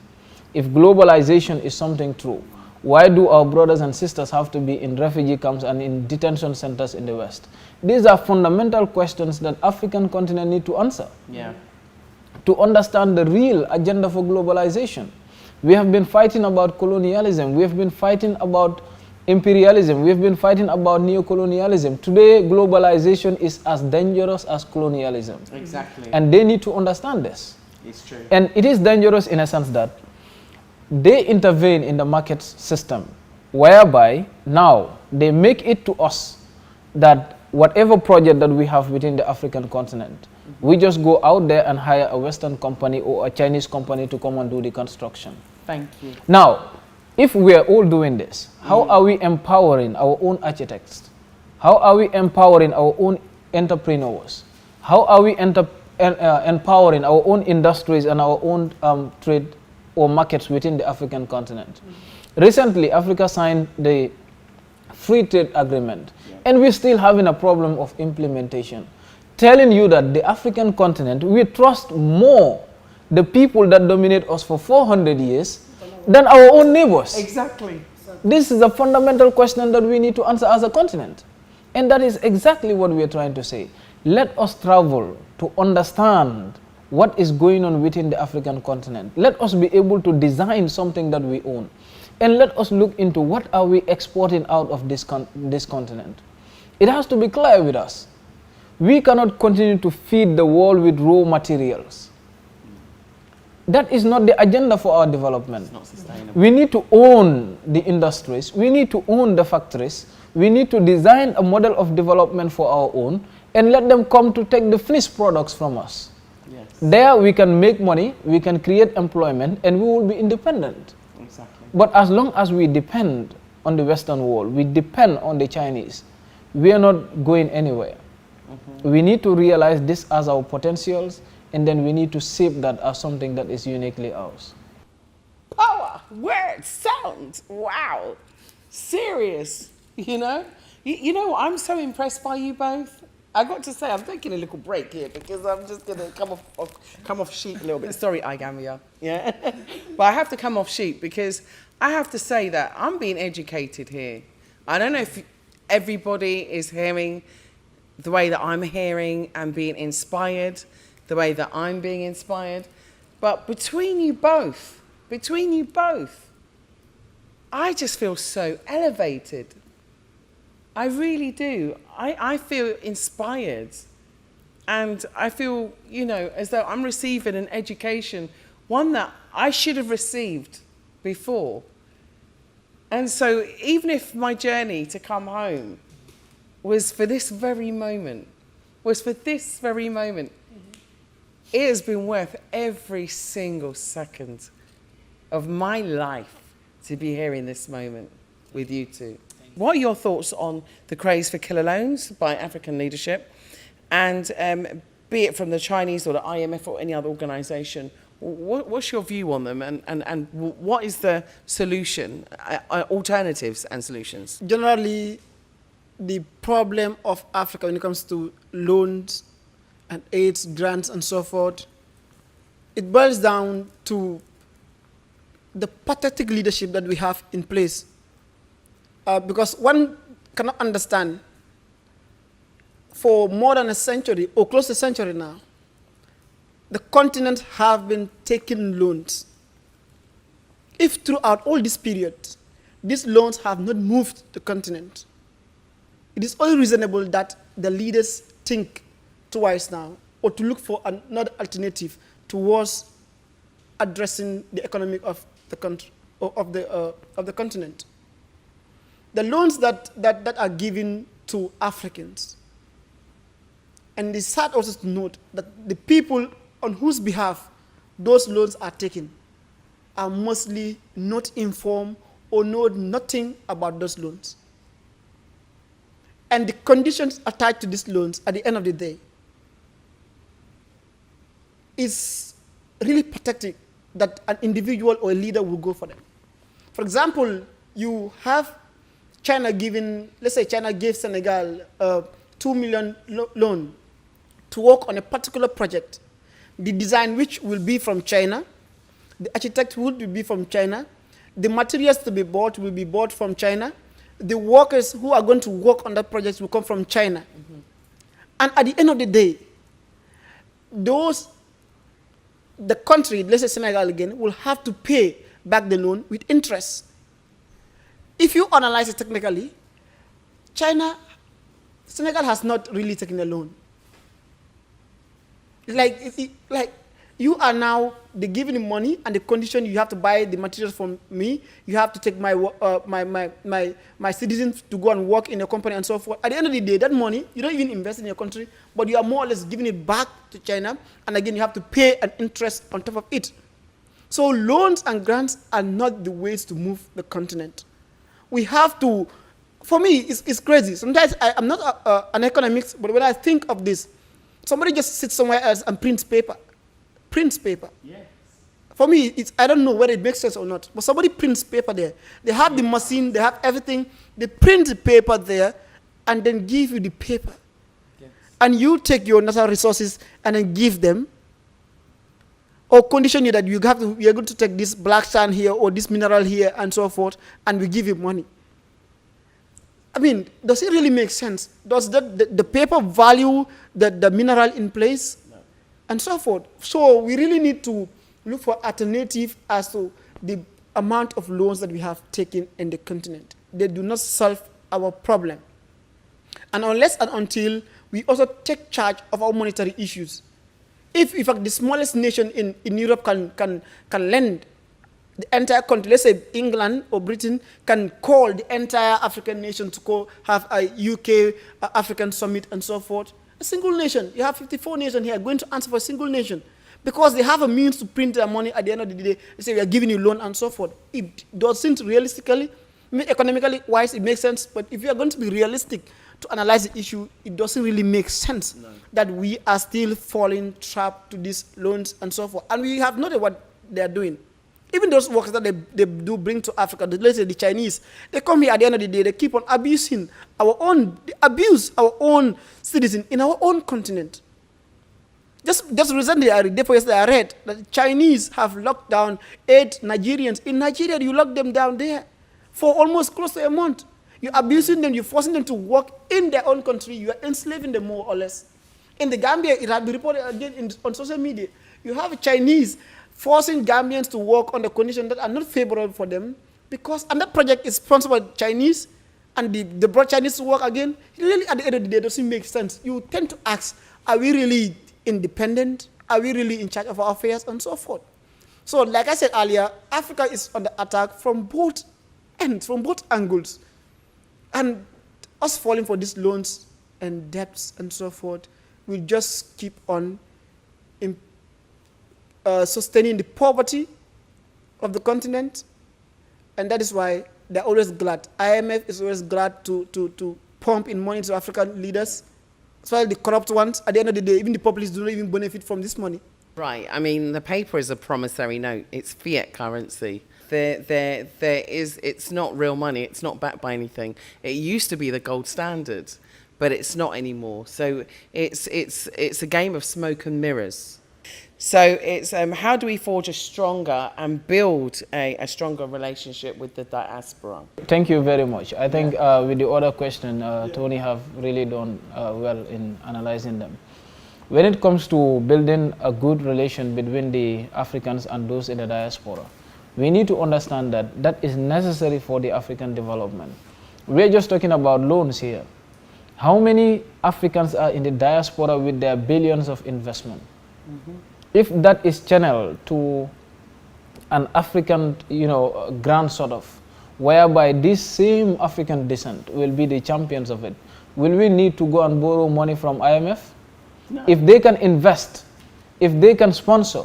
If globalization is something true, why do our brothers and sisters have to be in refugee camps and in detention centers in the West? These are fundamental questions that African continent need to answer. Yeah. To understand the real agenda for globalization. We have been fighting about colonialism. We have been fighting about imperialism. We have been fighting about neocolonialism. Today, globalization is as dangerous as colonialism. Exactly. And they need to understand this. It's true. And it is dangerous in a sense that they intervene in the market system, whereby now they make it to us that whatever project that we have within the African continent, we just go out there and hire a Western company or a Chinese company to come and do the construction. Thank you. Now, if we are all doing this, how are we empowering our own architects? How are we empowering our own entrepreneurs? How are we empowering our own industries and our own trade or markets within the African continent? Recently, Africa signed the free trade agreement, and we're still having a problem of implementation, telling you that the African continent, we trust more the people that dominate us for 400 years than our own neighbors. Exactly. This is a fundamental question that we need to answer as a continent. And that is exactly what we are trying to say. Let us travel to understand what is going on within the African continent. Let us be able to design something that we own. And let us look into what are we exporting out of this continent. It has to be clear with us. We cannot continue to feed the world with raw materials. That is not the agenda for our development. It's not sustainable. We need to own the industries. We need to own the factories. We need to design a model of development for our own and let them come to take the finished products from us. Yes. There we can make money, we can create employment, and we will be independent. Exactly. But as long as we depend on the Western world, we depend on the Chinese, we are not going anywhere. We need to realize this as our potentials, and then we need to shape that as something that is uniquely ours. Power, words, sound. Wow. Serious. You know? You know what? I'm so impressed by you both. I got to say, I'm taking a little break here because I'm just going to come off sheet a little bit. Sorry, Gambia. Yeah. But I have to come off sheet because I have to say that I'm being educated here. I don't know if everybody is hearing the way that I'm hearing and being inspired, the way that I'm being inspired. But between you both, I just feel so elevated. I really do. I feel inspired. And I feel, you know, as though I'm receiving an education, one that I should have received before. And so even if my journey to come home was for this very moment, it has been worth every single second of my life to be here in this moment with you two. What are your thoughts on the craze for killer loans by African leadership? And be it from the Chinese or the IMF or any other organization, what's your view on them and what is the solution, alternatives and solutions? Generally, the problem of Africa when it comes to loans and aids, grants and so forth, it boils down to the pathetic leadership that we have in place. Because one cannot understand, for more than a century, or close to a century now, the continent have been taking loans. If throughout all this period, these loans have not moved the continent, it is only reasonable that the leaders think twice now, or to look for another alternative towards addressing the economic of the country, or of the continent. The loans that are given to Africans, and it's sad also to note that the people on whose behalf those loans are taken are mostly not informed or know nothing about those loans. And the conditions attached to these loans at the end of the day is really pathetic that an individual or a leader will go for them. For example, you have China giving, let's say China gave Senegal a 2 million loan to work on a particular project. The design which will be from China, the architect will be from China, the materials to be bought will be bought from China, the workers who are going to work on that project will come from China. Mm-hmm. And at the end of the day, the country, let's say Senegal again, will have to pay back the loan with interest. If you analyze it technically, Senegal has not really taken a loan. Like you are now giving the money and the condition you have to buy the materials from me. You have to take my citizens to go and work in your company and so forth. At the end of the day, that money you don't even invest in your country, but you are more or less giving it back to China. And again, you have to pay an interest on top of it. So loans and grants are not the ways to move the continent. We have to. For me, it's crazy. Sometimes I'm not an economist, but when I think of this, somebody just sits somewhere else and prints paper. Yes. For me, I don't know whether it makes sense or not, but somebody prints paper there. They have the machine, they have everything. They print the paper there and then give you the paper. Yes. And you take your natural resources and then give them, or condition you that you're going to take this black sand here or this mineral here and so forth, and we give you money. I mean, does it really make sense? Does the paper value the mineral in place? No. And so forth. So we really need to look for alternative as to the amount of loans that we have taken in the continent. They do not solve our problem. And unless and until we also take charge of our monetary issues. If in fact the smallest nation in Europe can lend the entire country, let's say England or Britain can call the entire African nation to go have a UK African summit and so forth. A single nation. You have 54 nations here going to answer for a single nation because they have a means to print their money at the end of the day. They say we are giving you loan and so forth. It doesn't realistically, economically wise, it makes sense. But if you are going to be realistic to analyze the issue, it doesn't really make sense that we are still falling trapped to these loans and so forth. And we have noted what they are doing. even those workers that they do bring to Africa, let's say the Chinese, they come here at the end of the day, they keep on abusing they abuse our own citizens in our own continent. Just recently, yesterday I read that the Chinese have locked down 8 Nigerians. In Nigeria, you lock them down there for almost close to a month. You're abusing them, you're forcing them to work in their own country, you are enslaving them more or less. In the Gambia, it has been reported again on social media. You have Chinese forcing Gambians to work on the conditions that are not favorable for them and that project is sponsored by Chinese and they brought Chinese to work again. Really, at the end of the day, it doesn't make sense. You tend to ask, are we really independent? Are we really in charge of our affairs and so forth? So like I said earlier, Africa is under attack from both ends, from both angles. And us falling for these loans and debts and so forth will just keep on sustaining the poverty of the continent. And that is why they're always glad. IMF is always glad to pump in money to African leaders. Especially the corrupt ones. At the end of the day, even the populists do not even benefit from this money. Right. I mean, the paper is a promissory note. It's fiat currency. It's not real money. It's not backed by anything. It used to be the gold standard, but it's not anymore. So it's a game of smoke and mirrors. So it's how do we forge a stronger and build a stronger relationship with the diaspora? Thank you very much. I think with the other question, Tony have really done well in analyzing them. When it comes to building a good relation between the Africans and those in the diaspora, we need to understand that that is necessary for the African development. We're just talking about loans here. How many Africans are in the diaspora with their billions of investment? If that is channeled to an African, grant sort of, whereby this same African descent will be the champions of it, will we need to go and borrow money from IMF? No. If they can invest, if they can sponsor,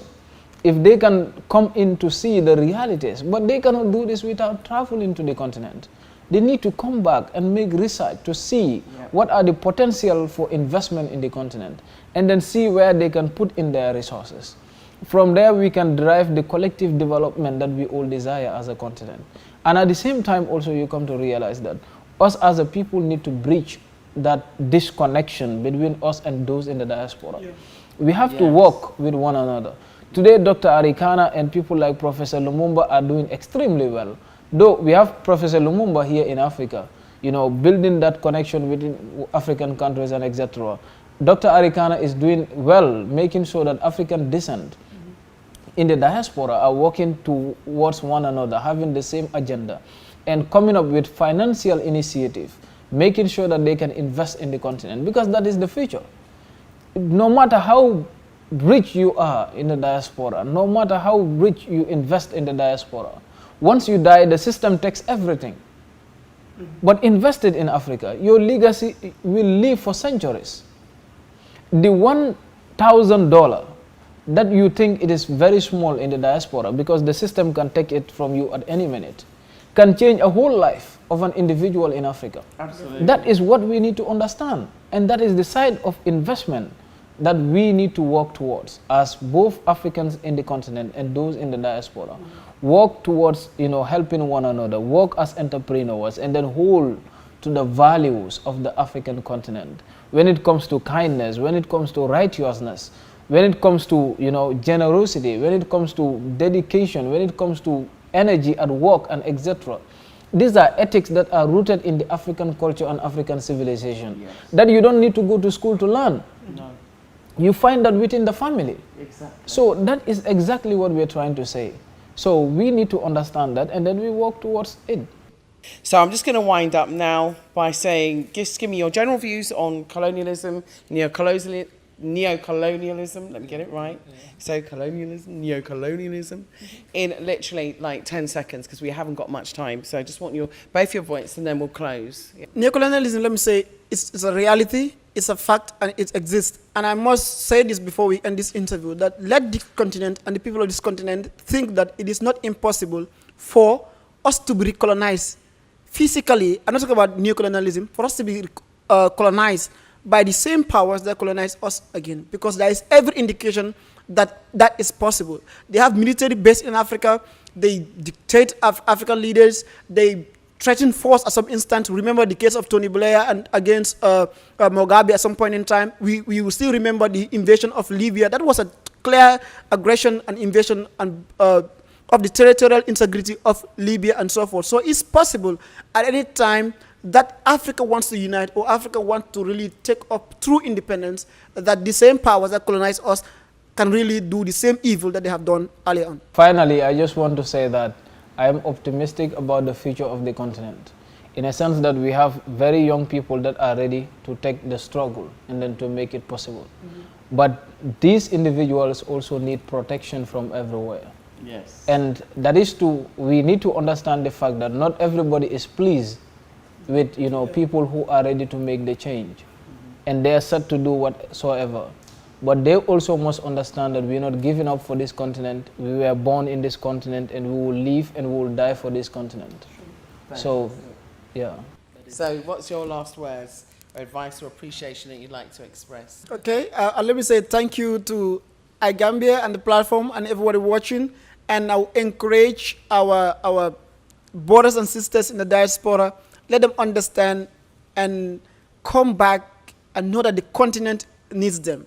if they can come in to see the realities, but they cannot do this without traveling to the continent. They need to come back and make research to see what are the potential for investment in the continent, and then see where they can put in their resources. From there, we can derive the collective development that we all desire as a continent. And at the same time, also, you come to realize that us as a people need to bridge that disconnection between us and those in the diaspora. We have to work with one another. Today, Dr. Arikana and people like Professor Lumumba are doing extremely well. Though we have Professor Lumumba here in Africa, building that connection within African countries and etc. Dr. Arikana is doing well, making sure that African descent in the diaspora are working towards one another, having the same agenda, and coming up with financial initiative, making sure that they can invest in the continent, because that is the future. No matter how rich you are in the diaspora, no matter how rich you invest in the diaspora, once you die, the system takes everything. But invested in Africa, your legacy will live for centuries. The $1,000 that you think it is very small in the diaspora, because the system can take it from you at any minute, can change a whole life of an individual in Africa. Absolutely. That is what we need to understand. And that is the side of investment that we need to work towards as both Africans in the continent and those in the diaspora. Work towards, helping one another, work as entrepreneurs, and then hold to the values of the African continent. When it comes to kindness, when it comes to righteousness, when it comes to, generosity, when it comes to dedication, when it comes to energy at work and etc. These are ethics that are rooted in the African culture and African civilization, that you don't need to go to school to learn. No. You find that within the family. Exactly. So that is exactly what we're trying to say. So we need to understand that, and then we work towards it. So I'm just going to wind up now by saying, just give me your general views on colonialism, neocolonialism, let me get it right. So colonialism, neocolonialism, in literally like 10 seconds, because we haven't got much time. So I just want both your points, and then we'll close. Neocolonialism, let me say, it's a reality, it's a fact, and it exists. And I must say this before we end this interview, that let this continent and the people of this continent think that it is not impossible for us to be recolonized physically. I'm not talking about neocolonialism, for us to be colonized by the same powers that colonize us again, because there is every indication that that is possible. They have military base in Africa. They dictate African leaders. They threaten force at some instant. Remember the case of Tony Blair and against Mugabe at some point in time. We will still remember the invasion of Libya. That was a clear aggression and invasion and of the territorial integrity of Libya and so forth. So it's possible at any time that Africa wants to unite or Africa wants to really take up true independence, that the same powers that colonize us can really do the same evil that they have done earlier on. Finally, I just want to say that I am optimistic about the future of the continent, in a sense that we have very young people that are ready to take the struggle and then to make it possible. But these individuals also need protection from everywhere. Yes. And that is we need to understand the fact that not everybody is pleased with people who are ready to make the change. And they are set to do whatsoever. But they also must understand that we are not giving up for this continent. We were born in this continent and we will live and we will die for this continent. So, yeah. So what's your last words or advice or appreciation that you'd like to express? Okay, let me say thank you to iGambia and the platform and everybody watching. And I'll encourage our brothers and sisters in the diaspora, let them understand and come back and know that the continent needs them.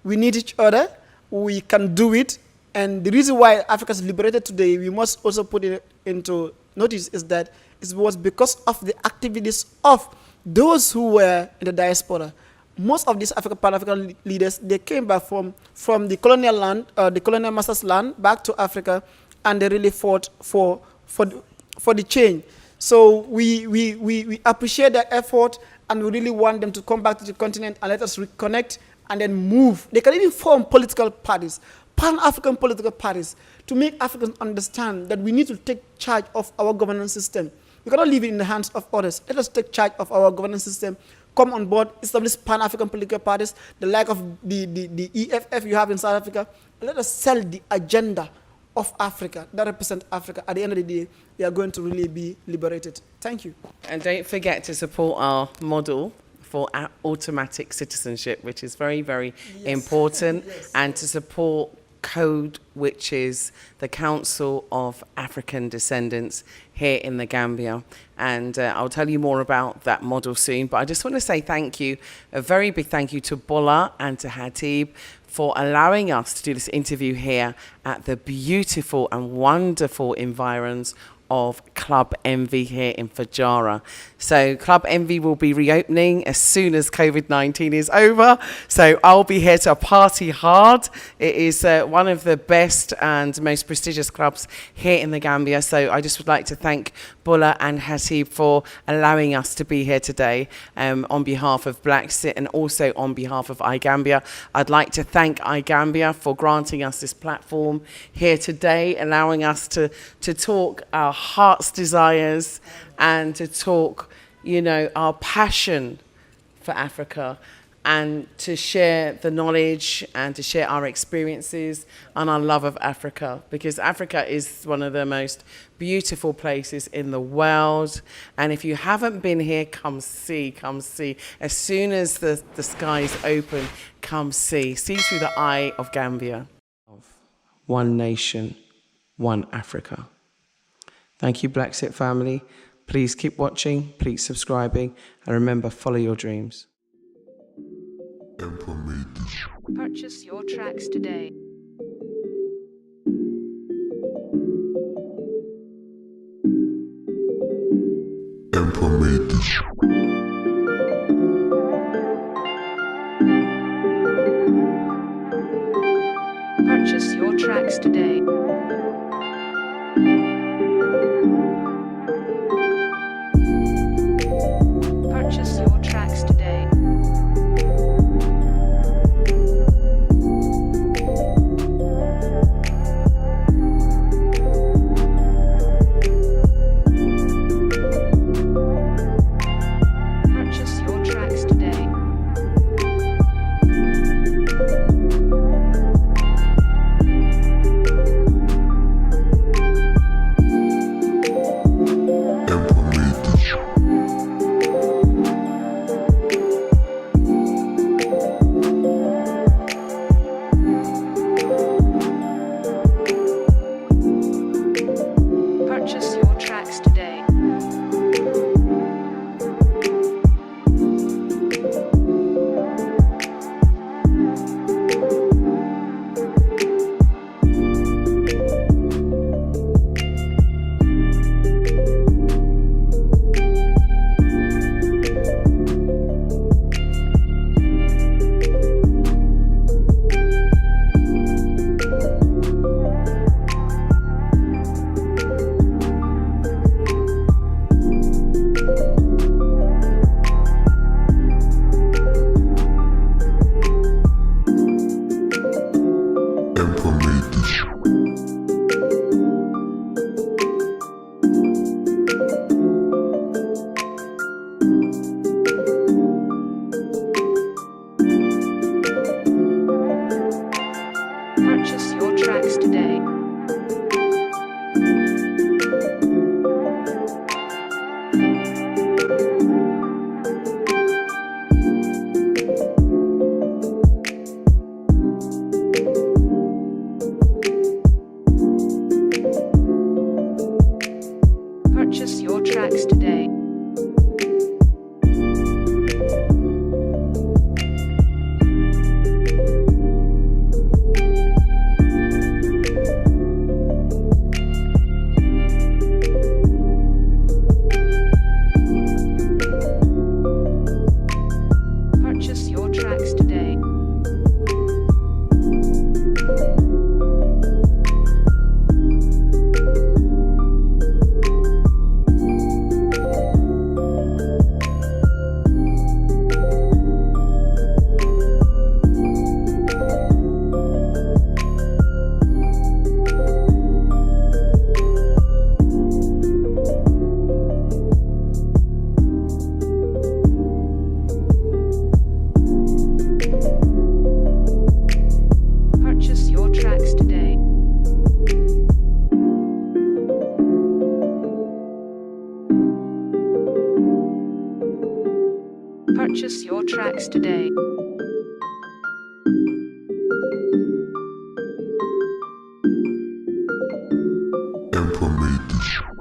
We need each other. We can do it. And the reason why Africa is liberated today, we must also put it into notice, is that it was because of the activities of those who were in the diaspora. Most of these Pan-African leaders, they came back from the colonial land, the colonial masters' land, back to Africa, and they really fought for the change. So we appreciate their effort, and we really want them to come back to the continent and let us reconnect and then move. They can even form political parties, Pan-African political parties, to make Africans understand that we need to take charge of our governance system. We cannot leave it in the hands of others. Let us take charge of our governance system, come on board, establish Pan-African political parties, the like of the EFF you have in South Africa. Let us sell the agenda of Africa that represent Africa. At the end of the day, we are going to really be liberated. Thank you. And don't forget to support our model for automatic citizenship, which is very, very important, and to support CODE, which is the Council of African Descendants here in the Gambia. And I'll tell you more about that model soon. But I just want to say thank you, a very big thank you to Bola and to Hatib for allowing us to do this interview here at the beautiful and wonderful environs of Club Envy here in Fajara. So Club Envy will be reopening as soon as COVID-19 is over. So I'll be here to party hard. It is one of the best and most prestigious clubs here in the Gambia. So I just would like to thank Bola and Hatib for allowing us to be here today on behalf of BlaXit and also on behalf of iGambia. I'd like to thank iGambia for granting us this platform here today, allowing us to talk our heart's desires and to talk, our passion for Africa, and to share the knowledge and to share our experiences and our love of Africa, because Africa is one of the most beautiful places in the world. And if you haven't been here, come see, come see. As soon as the skies open, come see through the eye of Gambia. One nation, one Africa. Thank you, BlaXit family. Please keep watching, please subscribing, and remember, follow your dreams. Purchase your tracks today. Purchase your tracks today. Purchase your tracks today. Purchase your tracks today. Emperor made this.